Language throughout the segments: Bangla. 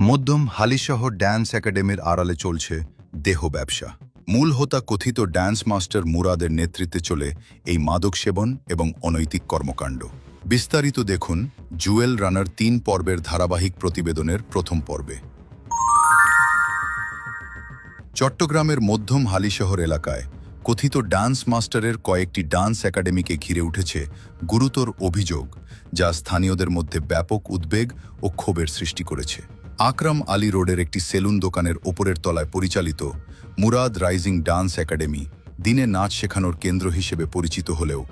মধ্যম হালিশহর ড্যান্স একাডেমির আড়ালে চলছে দেহ ব্যবসা। মূল হোতা কথিত ড্যান্স মাস্টার মুরাদের নেতৃত্বে চলে এই মাদক সেবন এবং অনৈতিক কর্মকাণ্ড। বিস্তারিত দেখুন জুয়েল রানার ৩ পর্বের ধারাবাহিক প্রতিবেদনের প্রথম পর্বে। চট্টগ্রামের মধ্যম হালিশহর এলাকায় কথিত ডান্স মাস্টারের কয়েকটি ডান্স একাডেমিকে ঘিরে উঠেছে গুরুতর অভিযোগ, যা স্থানীয়দের মধ্যে ব্যাপক উদ্বেগ ও ক্ষোভের সৃষ্টি করেছে। আকরাম আলী রোডের একটি সেলুন দোকানের ওপরের তলায় পরিচালিত মুরাদ রাইজিং ডান্স একাডেমি দিনে নাচ শেখানোর কেন্দ্র হিসেবে পরিচিত হলেও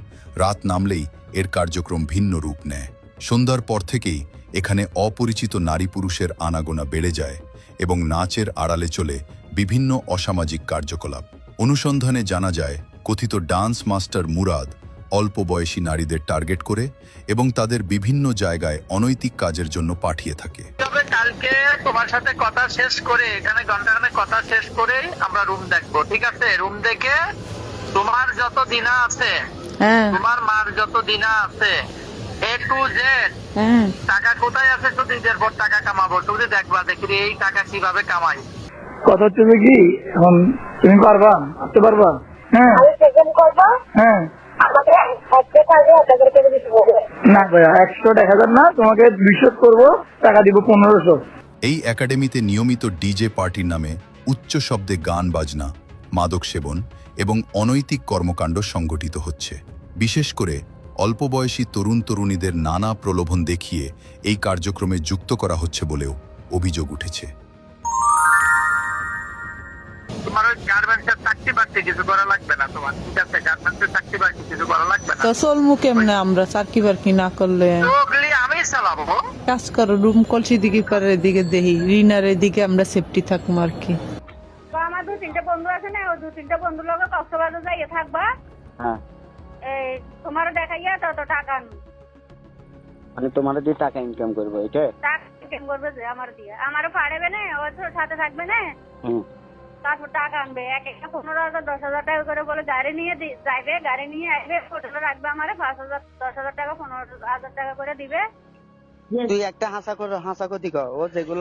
রাত নামলেই এর কার্যক্রম ভিন্ন রূপ নেয়। সন্ধ্যার পর থেকেই এখানে অপরিচিত নারী পুরুষের আনাগোনা বেড়ে যায় এবং নাচের আড়ালে চলে বিভিন্ন অসামাজিক কার্যকলাপ। অনুসন্ধানে জানা যায় কথিত ডান্স মাস্টার মুরাদ অল্প বয়সী নারীদের টার্গেট করে এবং তাদের বিভিন্ন জায়গায় অনৈতিক কাজের জন্য পাঠিয়ে থাকে। তবে কালকে তোমার সাথে কথা শেষ করে এখানে ঘন্টাখানেক কথা শেষ করেই আমরা রুম দেখবো, ঠিক আছে? রুম দেখে তোমার যত দিনা আছে, তোমার মার যত দিনা আছে, A to Z টাকা কোথায় আছে, শুধু ঈদের পর টাকা কামাবো, তুমি দেখবা দেখি এই টাকা কিভাবে কামাই। কথা হচ্ছে কি, এখন তুমি পারবা, আসতে পারবা? হ্যাঁ হ্যাঁ না ভাইয়া, 100,000 না, তোমাকে 200 করবো, টাকা দিব 1500। এই একাডেমিতে নিয়মিত ডিজে পার্টির নামে উচ্চ শব্দে গান বাজনা, মাদক সেবন এবং অনৈতিক কর্মকাণ্ড সংগঠিত হচ্ছে। বিশেষ করে অল্প বয়সী তরুণ তরুণীদের নানা প্রলোভন দেখিয়ে এই কার্যক্রমে যুক্ত করা হচ্ছে বলেও অভিযোগ উঠেছে। তোমার ওই গার্মেন্টসের চাকরি বাকরি কিছু করা লাগবে না তোমার, ঠিক আছে? গার্মেন্টসের চাকরি বাকরি কিছু করা লাগবে না। তো চলমু কেমনে আমরা চাকরি বাকরি না করলে? ওগুলি আমি চালাবো। কাজ করো, রুম কলসি দিকে পারে দিকে দেখি, রিনার দিকে আমরা সেফটি থাকবো আর কি। তো আমার 2-3টা বন্ধু আছে না, ওই 2-3টা বন্ধুর লগে কক্সবাজার যাইয়ে থাকবা। হ্যাঁ, এই তোমার দেখাইয়া তত টাকা আনবো। মানে তোমার দিয়ে টাকা ইনকাম করবো, এটা টাকা ইনকাম করবে যে আমার দিয়ে, আমারও পারবে না, ও তো সাথে থাকবে না, হুম। তারপর টাকা আনবে। এক একটা 15,000 10,000 টাকা করে বলে গাড়ি নিয়ে যাইবে, গাড়ি নিয়ে আসবে, হোটেলে রাখবে, আমারে 5,000 10,000 টাকা 15,000 টাকা করে দিবে। তুই একটা হাসা কর, হাসা কতি কর, ও যেগুলো